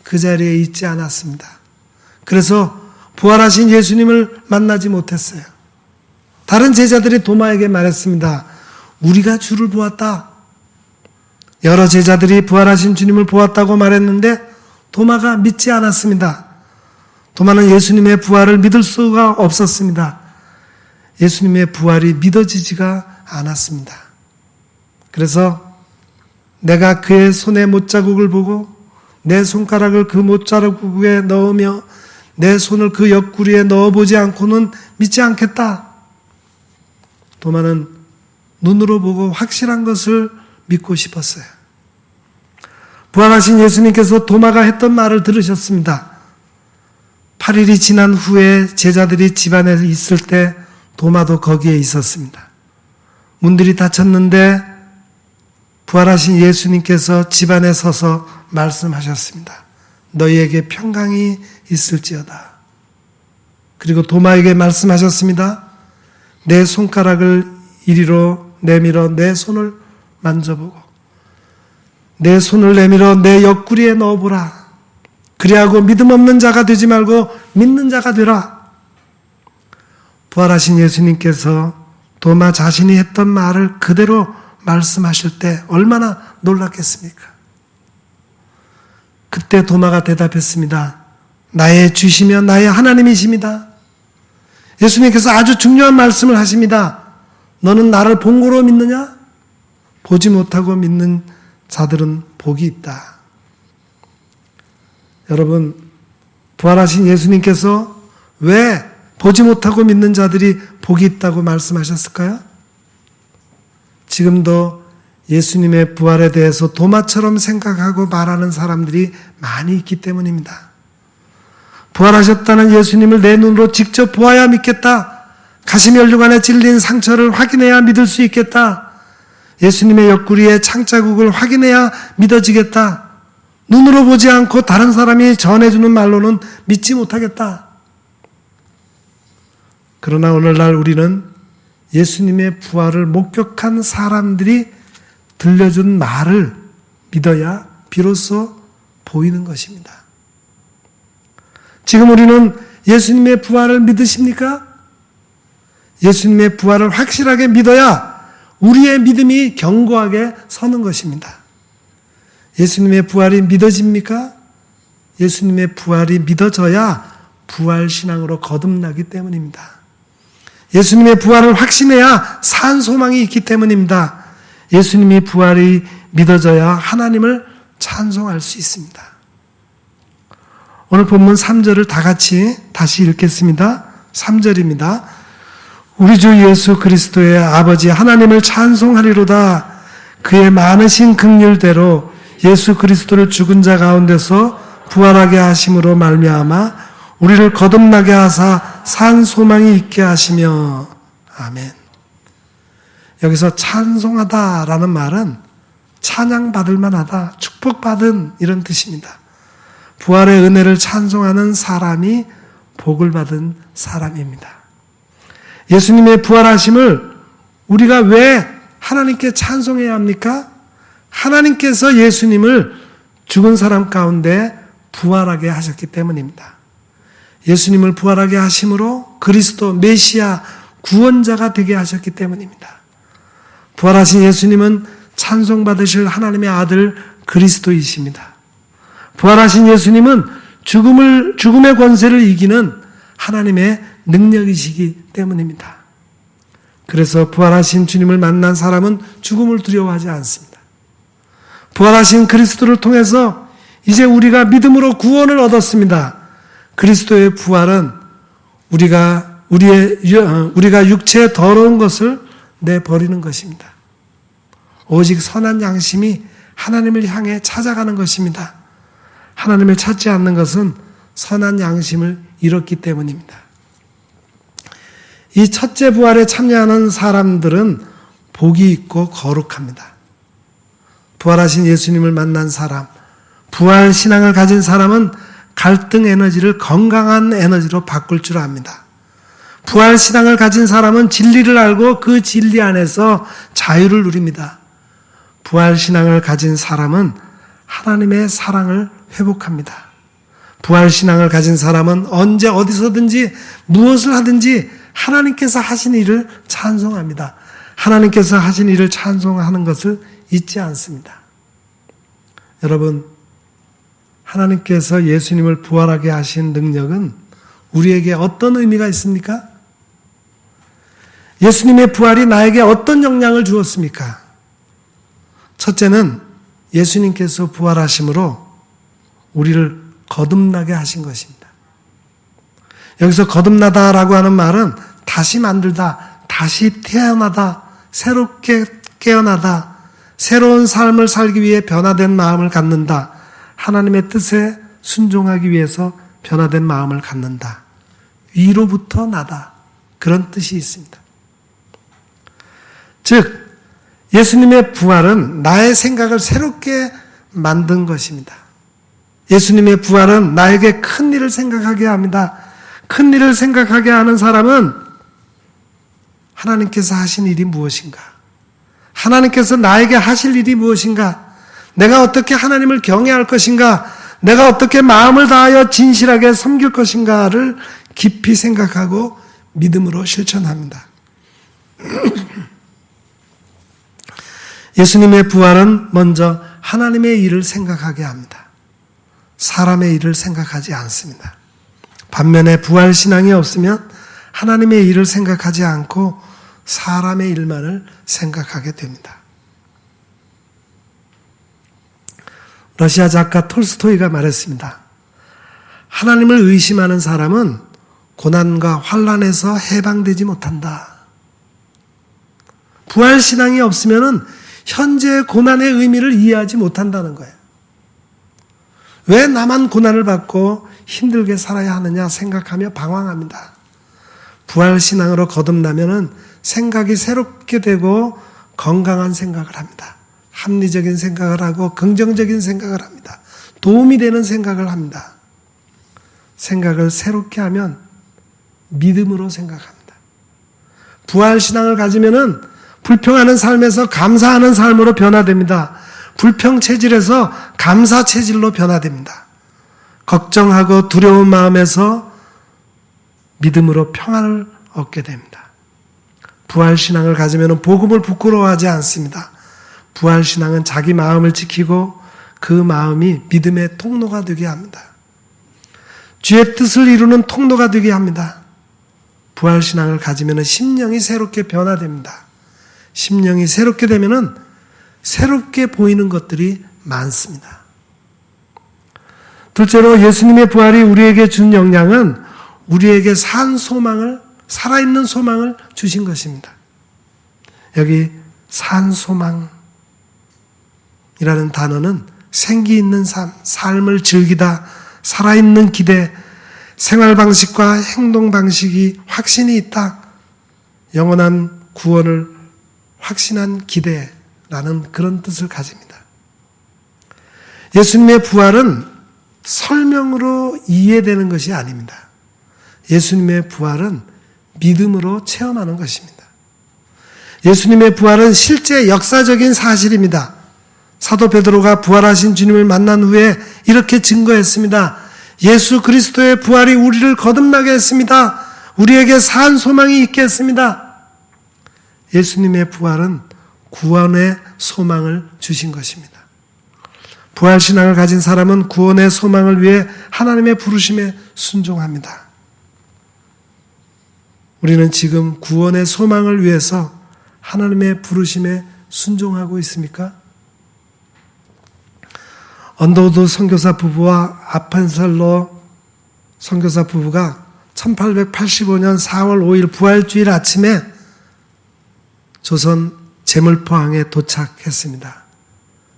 그 자리에 있지 않았습니다. 그래서 부활하신 예수님을 만나지 못했어요. 다른 제자들이 도마에게 말했습니다. 우리가 주를 보았다. 여러 제자들이 부활하신 주님을 보았다고 말했는데 도마가 믿지 않았습니다. 도마는 예수님의 부활을 믿을 수가 없었습니다. 예수님의 부활이 믿어지지가 않았습니다. 그래서 내가 그의 손에 못자국을 보고 내 손가락을 그 못자국에 넣으며 내 손을 그 옆구리에 넣어보지 않고는 믿지 않겠다. 도마는 눈으로 보고 확실한 것을 믿고 싶었어요. 부활하신 예수님께서 도마가 했던 말을 들으셨습니다. 8일이 지난 후에 제자들이 집안에 있을 때 도마도 거기에 있었습니다. 문들이 닫혔는데 부활하신 예수님께서 집안에 서서 말씀하셨습니다. 너희에게 평강이 있을지어다. 그리고 도마에게 말씀하셨습니다. 내 손가락을 이리로 내밀어 내 손을 만져보고 내 손을 내밀어 내 옆구리에 넣어보라. 그리하고 믿음 없는 자가 되지 말고 믿는 자가 되라. 부활하신 예수님께서 도마 자신이 했던 말을 그대로 말씀하실 때 얼마나 놀랐겠습니까? 그때 도마가 대답했습니다. 나의 주시며 나의 하나님이십니다. 예수님께서 아주 중요한 말씀을 하십니다. 너는 나를 본 거로 믿느냐? 보지 못하고 믿는 자들은 복이 있다. 여러분, 부활하신 예수님께서 왜 보지 못하고 믿는 자들이 복이 있다고 말씀하셨을까요? 지금도 예수님의 부활에 대해서 도마처럼 생각하고 말하는 사람들이 많이 있기 때문입니다. 부활하셨다는 예수님을 내 눈으로 직접 보아야 믿겠다. 가시면류관에 찔린 상처를 확인해야 믿을 수 있겠다. 예수님의 옆구리에 창자국을 확인해야 믿어지겠다. 눈으로 보지 않고 다른 사람이 전해주는 말로는 믿지 못하겠다. 그러나 오늘날 우리는 예수님의 부활을 목격한 사람들이 들려준 말을 믿어야 비로소 보이는 것입니다. 지금 우리는 예수님의 부활을 믿으십니까? 예수님의 부활을 확실하게 믿어야 우리의 믿음이 견고하게 서는 것입니다. 예수님의 부활이 믿어집니까? 예수님의 부활이 믿어져야 부활신앙으로 거듭나기 때문입니다. 예수님의 부활을 확신해야 산 소망이 있기 때문입니다. 예수님의 부활이 믿어져야 하나님을 찬송할 수 있습니다. 오늘 본문 3절을 다 같이 다시 읽겠습니다. 3절입니다. 우리 주 예수 그리스도의 아버지 하나님을 찬송하리로다. 그의 많으신 긍휼대로 예수 그리스도를 죽은 자 가운데서 부활하게 하심으로 말미암아 우리를 거듭나게 하사 산 소망이 있게 하시며. 아멘. 여기서 찬송하다라는 말은 찬양받을 만하다, 축복받은 이런 뜻입니다. 부활의 은혜를 찬송하는 사람이 복을 받은 사람입니다. 예수님의 부활하심을 우리가 왜 하나님께 찬송해야 합니까? 하나님께서 예수님을 죽은 사람 가운데 부활하게 하셨기 때문입니다. 예수님을 부활하게 하심으로 그리스도 메시아 구원자가 되게 하셨기 때문입니다. 부활하신 예수님은 찬송받으실 하나님의 아들 그리스도이십니다. 부활하신 예수님은 죽음의 권세를 이기는 하나님의 능력이시기 때문입니다. 그래서 부활하신 주님을 만난 사람은 죽음을 두려워하지 않습니다. 부활하신 그리스도를 통해서 이제 우리가 믿음으로 구원을 얻었습니다. 그리스도의 부활은 우리가 육체의 더러운 것을 내버리는 것입니다. 오직 선한 양심이 하나님을 향해 찾아가는 것입니다. 하나님을 찾지 않는 것은 선한 양심을 잃었기 때문입니다. 이 첫째 부활에 참여하는 사람들은 복이 있고 거룩합니다. 부활하신 예수님을 만난 사람, 부활 신앙을 가진 사람은 갈등 에너지를 건강한 에너지로 바꿀 줄 압니다. 부활 신앙을 가진 사람은 진리를 알고 그 진리 안에서 자유를 누립니다. 부활 신앙을 가진 사람은 하나님의 사랑을 회복합니다. 부활 신앙을 가진 사람은 언제 어디서든지 무엇을 하든지 하나님께서 하신 일을 찬송합니다. 하나님께서 하신 일을 찬송하는 것을 잊지 않습니다. 여러분, 하나님께서 예수님을 부활하게 하신 능력은 우리에게 어떤 의미가 있습니까? 예수님의 부활이 나에게 어떤 영향을 주었습니까? 첫째는 예수님께서 부활하심으로 우리를 거듭나게 하신 것입니다. 여기서 거듭나다라고 하는 말은 다시 만들다, 다시 태어나다, 새롭게 깨어나다, 새로운 삶을 살기 위해 변화된 마음을 갖는다, 하나님의 뜻에 순종하기 위해서 변화된 마음을 갖는다, 위로부터 나다, 그런 뜻이 있습니다. 즉 예수님의 부활은 나의 생각을 새롭게 만든 것입니다. 예수님의 부활은 나에게 큰 일을 생각하게 합니다. 큰 일을 생각하게 하는 사람은 하나님께서 하신 일이 무엇인가? 하나님께서 나에게 하실 일이 무엇인가? 내가 어떻게 하나님을 경외할 것인가? 내가 어떻게 마음을 다하여 진실하게 섬길 것인가를 깊이 생각하고 믿음으로 실천합니다. 예수님의 부활은 먼저 하나님의 일을 생각하게 합니다. 사람의 일을 생각하지 않습니다. 반면에 부활 신앙이 없으면 하나님의 일을 생각하지 않고 사람의 일만을 생각하게 됩니다. 러시아 작가 톨스토이가 말했습니다. 하나님을 의심하는 사람은 고난과 환난에서 해방되지 못한다. 부활 신앙이 없으면 현재의 고난의 의미를 이해하지 못한다는 거예요. 왜 나만 고난을 받고 힘들게 살아야 하느냐 생각하며 방황합니다. 부활 신앙으로 거듭나면은 생각이 새롭게 되고 건강한 생각을 합니다. 합리적인 생각을 하고 긍정적인 생각을 합니다. 도움이 되는 생각을 합니다. 생각을 새롭게 하면 믿음으로 생각합니다. 부활 신앙을 가지면은 불평하는 삶에서 감사하는 삶으로 변화됩니다. 불평 체질에서 감사 체질로 변화됩니다. 걱정하고 두려운 마음에서 믿음으로 평안을 얻게 됩니다. 부활 신앙을 가지면 복음을 부끄러워하지 않습니다. 부활 신앙은 자기 마음을 지키고 그 마음이 믿음의 통로가 되게 합니다. 주의 뜻을 이루는 통로가 되게 합니다. 부활신앙을 가지면 심령이 새롭게 변화됩니다. 심령이 새롭게 되면 새롭게 보이는 것들이 많습니다. 둘째로 예수님의 부활이 우리에게 준 영향은 우리에게 살아있는 소망을 주신 것입니다. 여기 산 소망이라는 단어는 생기 있는 삶, 삶을 즐기다, 살아있는 기대, 생활 방식과 행동 방식이 확신이 있다, 영원한 구원을 확신한 기대라는 그런 뜻을 가집니다. 예수님의 부활은 설명으로 이해되는 것이 아닙니다. 예수님의 부활은 믿음으로 체험하는 것입니다. 예수님의 부활은 실제 역사적인 사실입니다. 사도 베드로가 부활하신 주님을 만난 후에 이렇게 증거했습니다. 예수 그리스도의 부활이 우리를 거듭나게 했습니다. 우리에게 산 소망이 있게 했습니다. 예수님의 부활은 구원의 소망을 주신 것입니다. 부활신앙을 가진 사람은 구원의 소망을 위해 하나님의 부르심에 순종합니다. 우리는 지금 구원의 소망을 위해서 하나님의 부르심에 순종하고 있습니까? 언더우드 선교사 부부와 아펜셀러 선교사 부부가 1885년 4월 5일 부활주일 아침에 조선 제물포항에 도착했습니다.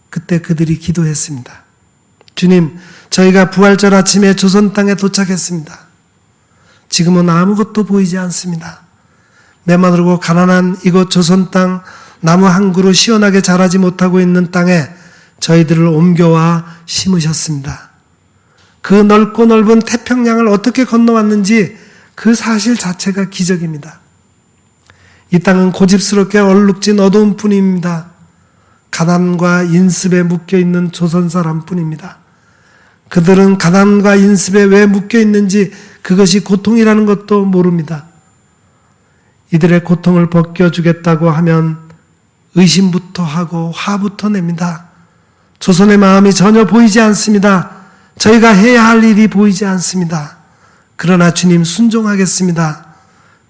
그때 그들이 기도했습니다. 주님, 저희가 부활절 아침에 조선 땅에 도착했습니다. 지금은 아무것도 보이지 않습니다. 메마르고 가난한 이곳 조선 땅, 나무 한 그루 시원하게 자라지 못하고 있는 땅에 저희들을 옮겨와 심으셨습니다. 그 넓고 넓은 태평양을 어떻게 건너왔는지 그 사실 자체가 기적입니다. 이 땅은 고집스럽게 얼룩진 어두운 뿐입니다. 가난과 인습에 묶여있는 조선 사람뿐입니다. 그들은 가난과 인습에 왜 묶여있는지 그것이 고통이라는 것도 모릅니다. 이들의 고통을 벗겨주겠다고 하면 의심부터 하고 화부터 냅니다. 조선의 마음이 전혀 보이지 않습니다. 저희가 해야 할 일이 보이지 않습니다. 그러나 주님 순종하겠습니다.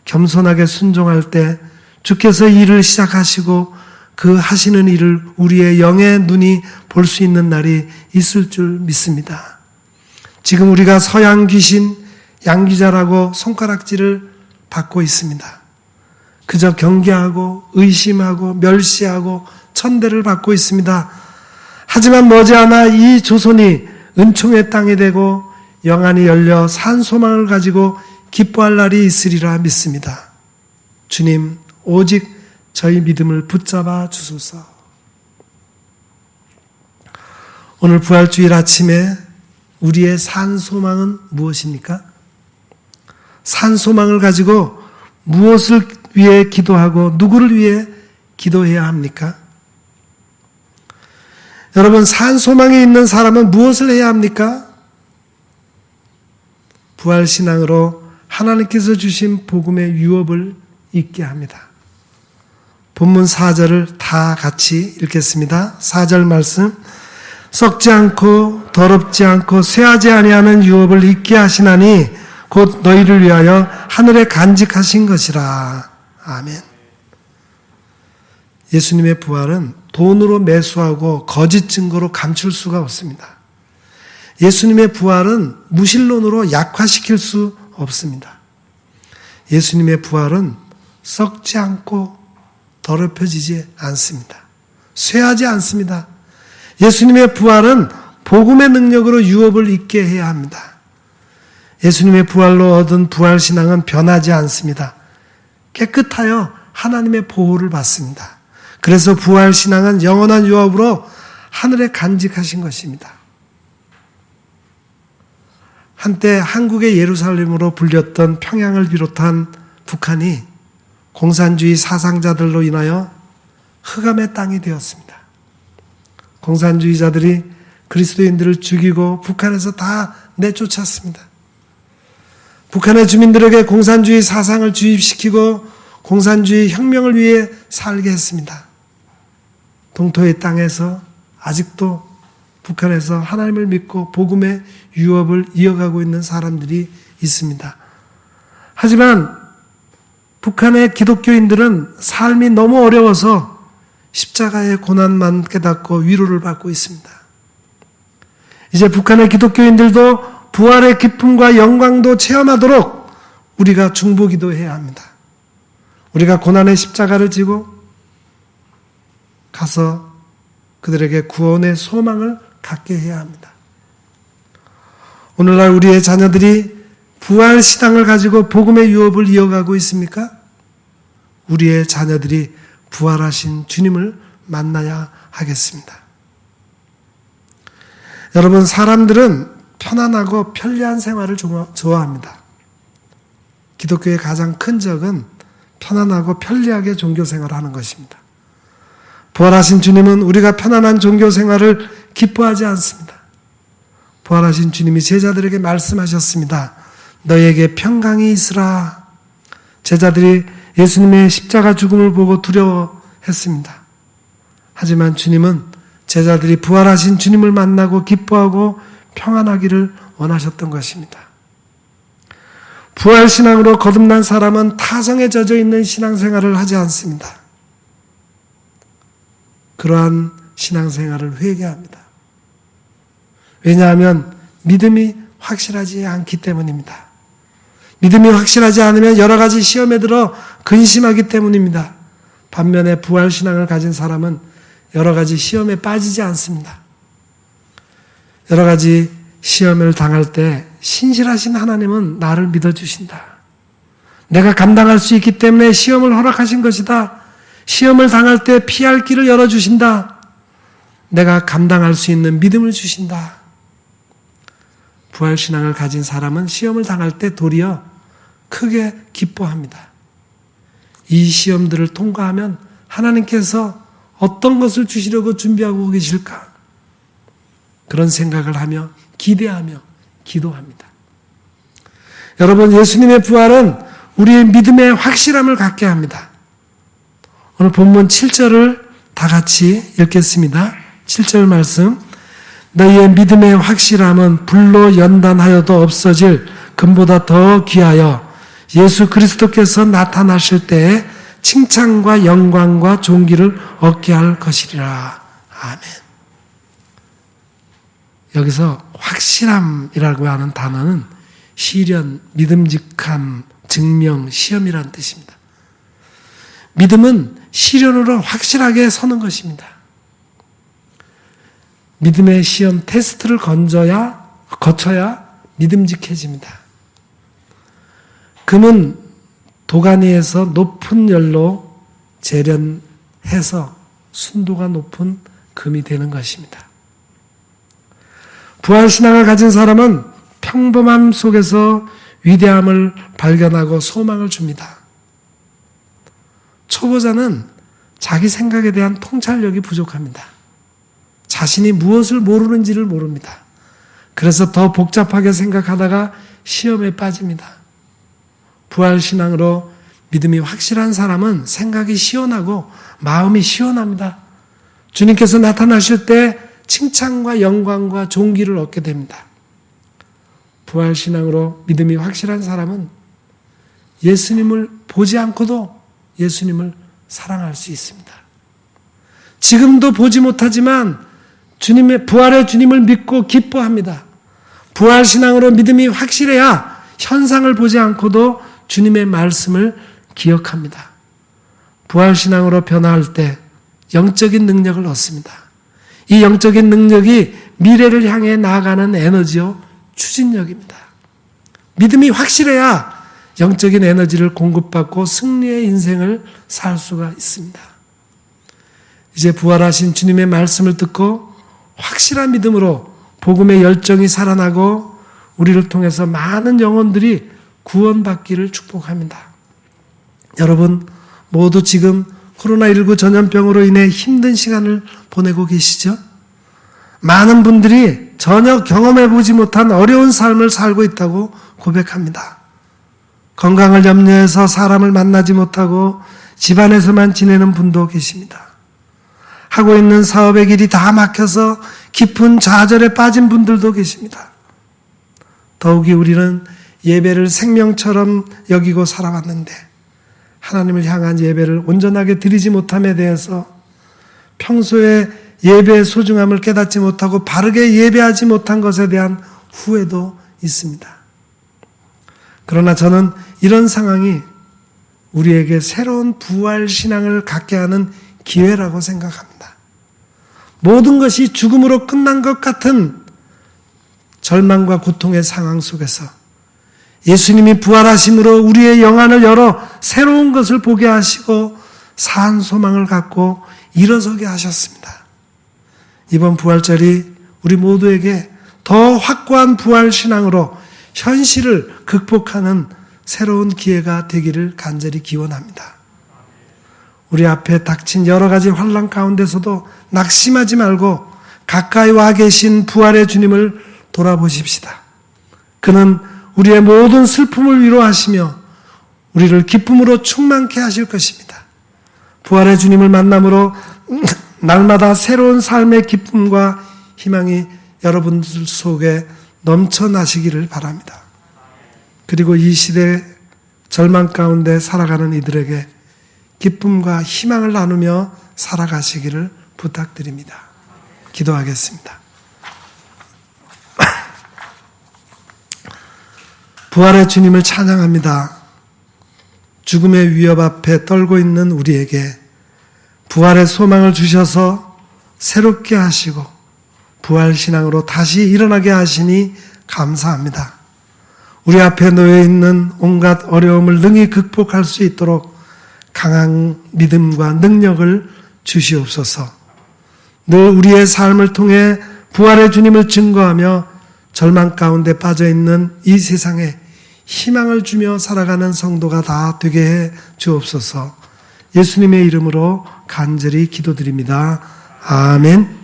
겸손하게 순종할 때 주께서 일을 시작하시고 그 하시는 일을 우리의 영의 눈이 볼 수 있는 날이 있을 줄 믿습니다. 지금 우리가 서양 귀신, 양귀자라고 손가락질을 받고 있습니다. 그저 경계하고 의심하고 멸시하고 천대를 받고 있습니다. 하지만 머지않아 이 조선이 은총의 땅이 되고 영안이 열려 산 소망을 가지고 기뻐할 날이 있으리라 믿습니다. 주님, 오직 저희 믿음을 붙잡아 주소서. 오늘 부활주일 아침에 우리의 산 소망은 무엇입니까? 산 소망을 가지고 무엇을 위해 기도하고 누구를 위해 기도해야 합니까? 여러분, 산 소망이 있는 사람은 무엇을 해야 합니까? 부활신앙으로 하나님께서 주신 복음의 유업을 잊게 합니다. 본문 4절을 다 같이 읽겠습니다. 4절 말씀. 썩지 않고 더럽지 않고 쇠하지 아니하는 유업을 잊게 하시나니 곧 너희를 위하여 하늘에 간직하신 것이라. 아멘. 예수님의 부활은 돈으로 매수하고 거짓 증거로 감출 수가 없습니다. 예수님의 부활은 무신론으로 약화시킬 수 없습니다. 예수님의 부활은 썩지 않고 더럽혀지지 않습니다. 쇠하지 않습니다. 예수님의 부활은 복음의 능력으로 유업을 잊게 해야 합니다. 예수님의 부활로 얻은 부활신앙은 변하지 않습니다. 깨끗하여 하나님의 보호를 받습니다. 그래서 부활신앙은 영원한 유업으로 하늘에 간직하신 것입니다. 한때 한국의 예루살렘으로 불렸던 평양을 비롯한 북한이 공산주의 사상자들로 인하여 흑암의 땅이 되었습니다. 공산주의자들이 그리스도인들을 죽이고 북한에서 다 내쫓았습니다. 북한의 주민들에게 공산주의 사상을 주입시키고 공산주의 혁명을 위해 살게 했습니다. 동토의 땅에서 아직도 북한에서 하나님을 믿고 복음의 유업을 이어가고 있는 사람들이 있습니다. 하지만 북한의 기독교인들은 삶이 너무 어려워서 십자가의 고난만 깨닫고 위로를 받고 있습니다. 이제 북한의 기독교인들도 부활의 기쁨과 영광도 체험하도록 우리가 중보기도해야 합니다. 우리가 고난의 십자가를 지고 가서 그들에게 구원의 소망을 갖게 해야 합니다. 오늘날 우리의 자녀들이 부활 신앙을 가지고 복음의 유업을 이어가고 있습니까? 우리의 자녀들이 부활하신 주님을 만나야 하겠습니다. 여러분, 사람들은 편안하고 편리한 생활을 좋아합니다. 기독교의 가장 큰 적은 편안하고 편리하게 종교 생활을 하는 것입니다. 부활하신 주님은 우리가 편안한 종교 생활을 기뻐하지 않습니다. 부활하신 주님이 제자들에게 말씀하셨습니다. 너희에게 평강이 있으라. 제자들이 예수님의 십자가 죽음을 보고 두려워했습니다. 하지만 주님은 제자들이 부활하신 주님을 만나고 기뻐하고 평안하기를 원하셨던 것입니다. 부활신앙으로 거듭난 사람은 타성에 젖어 있는 신앙생활을 하지 않습니다. 그러한 신앙생활을 회개합니다. 왜냐하면 믿음이 확실하지 않기 때문입니다. 믿음이 확실하지 않으면 여러 가지 시험에 들어 근심하기 때문입니다. 반면에 부활신앙을 가진 사람은 여러 가지 시험에 빠지지 않습니다. 여러 가지 시험을 당할 때 신실하신 하나님은 나를 믿어주신다. 내가 감당할 수 있기 때문에 시험을 허락하신 것이다. 시험을 당할 때 피할 길을 열어주신다. 내가 감당할 수 있는 믿음을 주신다. 부활신앙을 가진 사람은 시험을 당할 때 도리어 크게 기뻐합니다. 이 시험들을 통과하면 하나님께서 어떤 것을 주시려고 준비하고 계실까? 그런 생각을 하며 기대하며 기도합니다. 여러분, 예수님의 부활은 우리의 믿음의 확실함을 갖게 합니다. 오늘 본문 7절을 다 같이 읽겠습니다. 7절 말씀. 너희의 믿음의 확실함은 불로 연단하여도 없어질 금보다 더 귀하여 예수 그리스도께서 나타나실 때에 칭찬과 영광과 존귀를 얻게 할 것이리라. 아멘. 여기서 확실함이라고 하는 단어는 시련, 믿음직함, 증명, 시험이라는 뜻입니다. 믿음은 시련으로 확실하게 서는 것입니다. 믿음의 시험 테스트를 거쳐야 믿음직해집니다. 금은 도가니에서 높은 열로 재련해서 순도가 높은 금이 되는 것입니다. 부활신앙을 가진 사람은 평범함 속에서 위대함을 발견하고 소망을 줍니다. 초보자는 자기 생각에 대한 통찰력이 부족합니다. 자신이 무엇을 모르는지를 모릅니다. 그래서 더 복잡하게 생각하다가 시험에 빠집니다. 부활신앙으로 믿음이 확실한 사람은 생각이 시원하고 마음이 시원합니다. 주님께서 나타나실 때 칭찬과 영광과 존귀를 얻게 됩니다. 부활신앙으로 믿음이 확실한 사람은 예수님을 보지 않고도 예수님을 사랑할 수 있습니다. 지금도 보지 못하지만 주님의 부활의 주님을 믿고 기뻐합니다. 부활신앙으로 믿음이 확실해야 현상을 보지 않고도 주님의 말씀을 기억합니다. 부활신앙으로 변화할 때 영적인 능력을 얻습니다. 이 영적인 능력이 미래를 향해 나아가는 에너지요 추진력입니다. 믿음이 확실해야 영적인 에너지를 공급받고 승리의 인생을 살 수가 있습니다. 이제 부활하신 주님의 말씀을 듣고 확실한 믿음으로 복음의 열정이 살아나고 우리를 통해서 많은 영혼들이 구원받기를 축복합니다. 여러분 모두 지금 코로나19 전염병으로 인해 힘든 시간을 보내고 계시죠? 많은 분들이 전혀 경험해보지 못한 어려운 삶을 살고 있다고 고백합니다. 건강을 염려해서 사람을 만나지 못하고 집안에서만 지내는 분도 계십니다. 하고 있는 사업의 길이 다 막혀서 깊은 좌절에 빠진 분들도 계십니다. 더욱이 우리는 예배를 생명처럼 여기고 살아왔는데 하나님을 향한 예배를 온전하게 드리지 못함에 대해서 평소에 예배의 소중함을 깨닫지 못하고 바르게 예배하지 못한 것에 대한 후회도 있습니다. 그러나 저는 이런 상황이 우리에게 새로운 부활 신앙을 갖게 하는 기회라고 생각합니다. 모든 것이 죽음으로 끝난 것 같은 절망과 고통의 상황 속에서 예수님이 부활하심으로 우리의 영안을 열어 새로운 것을 보게 하시고 산 소망을 갖고 일어서게 하셨습니다. 이번 부활절이 우리 모두에게 더 확고한 부활 신앙으로 현실을 극복하는 새로운 기회가 되기를 간절히 기원합니다. 우리 앞에 닥친 여러 가지 환난 가운데서도 낙심하지 말고 가까이 와 계신 부활의 주님을 돌아보십시다. 그는 우리의 모든 슬픔을 위로하시며 우리를 기쁨으로 충만케 하실 것입니다. 부활의 주님을 만남으로 날마다 새로운 삶의 기쁨과 희망이 여러분들 속에 넘쳐나시기를 바랍니다. 그리고 이 시대 절망 가운데 살아가는 이들에게 기쁨과 희망을 나누며 살아가시기를 부탁드립니다. 기도하겠습니다. 부활의 주님을 찬양합니다. 죽음의 위협 앞에 떨고 있는 우리에게 부활의 소망을 주셔서 새롭게 하시고 부활신앙으로 다시 일어나게 하시니 감사합니다. 우리 앞에 놓여 있는 온갖 어려움을 능히 극복할 수 있도록 강한 믿음과 능력을 주시옵소서. 늘 우리의 삶을 통해 부활의 주님을 증거하며 절망 가운데 빠져있는 이 세상에 희망을 주며 살아가는 성도가 다 되게 해 주옵소서. 예수님의 이름으로 간절히 기도드립니다. 아멘.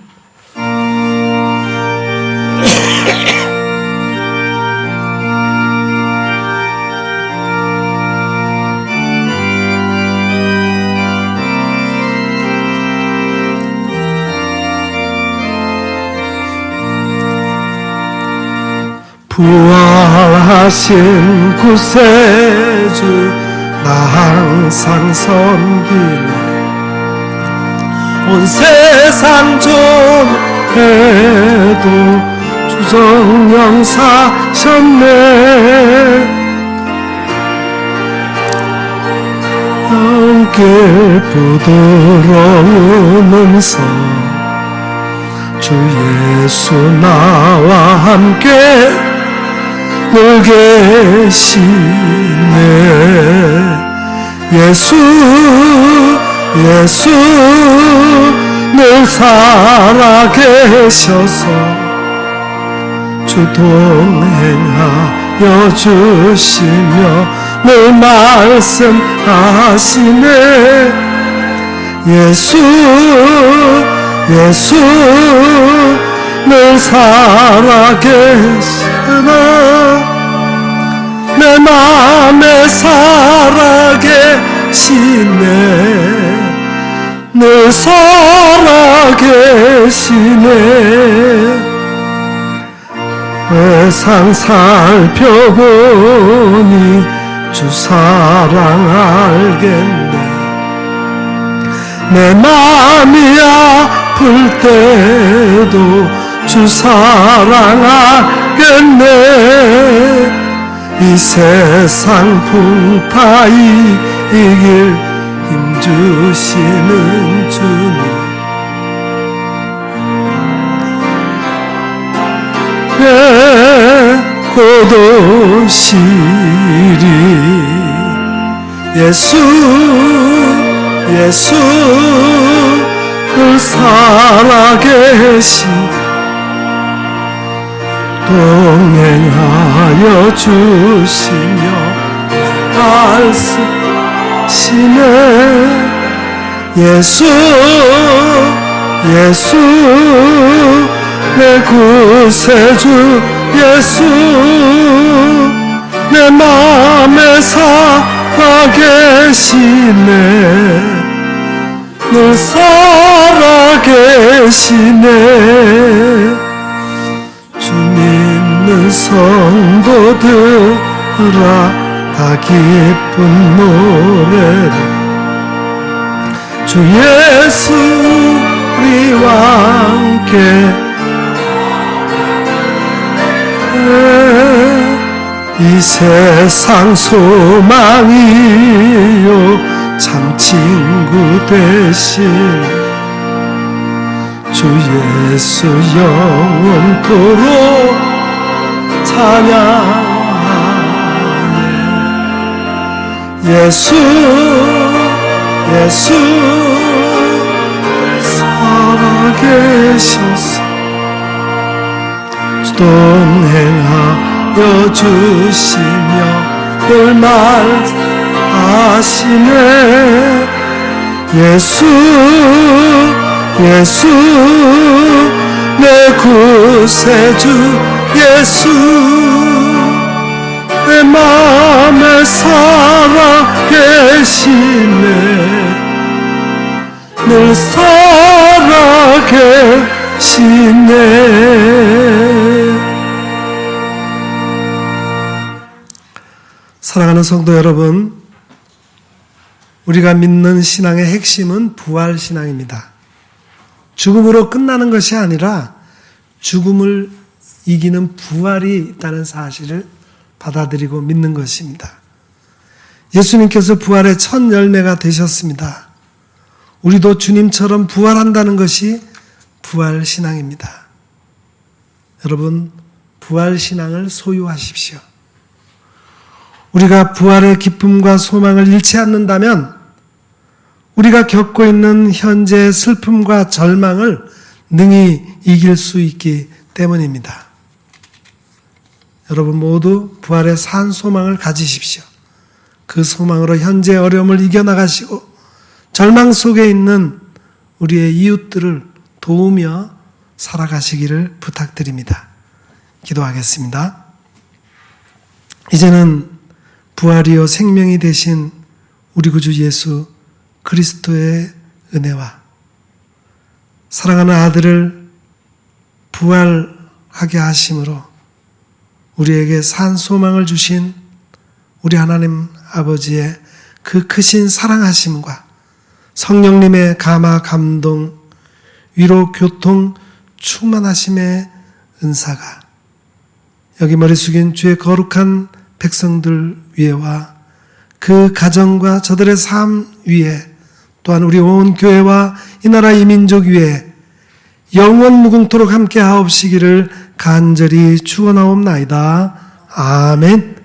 부활하신 구세주 나 항상 섬기네. 온 세상 전에도 주정령 사셨네. 연길 부드러우면서 주 예수 나와 함께 늘 계시네. 예수 늘 살아계셔서 주 동행하여 주시며 늘 말씀하시네. 예수 늘 살아계시나 내 맘에 살아계시네. 늘 살아계시네. 세상 살펴보니 주 사랑 알겠네. 내 맘이 아플 때도 주 사랑 알겠네. 이 세상 풍파 이길 힘주시는 주님, 내 고도시리. 예수 늘 살아계시 동행하여 주시며 말씀하시네. 예수 내 구세주 예수 내 맘에 살아계시네. 늘 살아계시네. 들으라 다 기쁜 노래를 주 예수 우리와 함께 이 세상 소망이요 참 친구 되신 주 예수 영원토록 찬양하네. 예수 살아계셔서 동행하여 주시며 늘 말하시네. 예수 내 구세주 예수 내 마음에 살아계시네. 늘 살아계시네. 사랑하는 성도 여러분, 우리가 믿는 신앙의 핵심은 부활신앙입니다. 죽음으로 끝나는 것이 아니라 죽음을 이기는 부활이 있다는 사실을 받아들이고 믿는 것입니다. 예수님께서 부활의 첫 열매가 되셨습니다. 우리도 주님처럼 부활한다는 것이 부활신앙입니다. 여러분, 부활신앙을 소유하십시오. 우리가 부활의 기쁨과 소망을 잃지 않는다면 우리가 겪고 있는 현재의 슬픔과 절망을 능히 이길 수 있기 때문입니다. 여러분 모두 부활의 산 소망을 가지십시오. 그 소망으로 현재의 어려움을 이겨나가시고 절망 속에 있는 우리의 이웃들을 도우며 살아가시기를 부탁드립니다. 기도하겠습니다. 이제는 부활이요 생명이 되신 우리 구주 예수 그리스도의 은혜와 사랑하는 아들을 부활하게 하심으로 우리에게 산 소망을 주신 우리 하나님 아버지의 그 크신 사랑하심과 성령님의 감화 감동 위로 교통 충만하심의 은사가 여기 머리 숙인 주의 거룩한 백성들 위에와 그 가정과 저들의 삶 위에 또한 우리 온 교회와 이 나라 이 민족 위에 영원 무궁토록 함께 하옵시기를 간절히 축원하옵나이다. 아멘.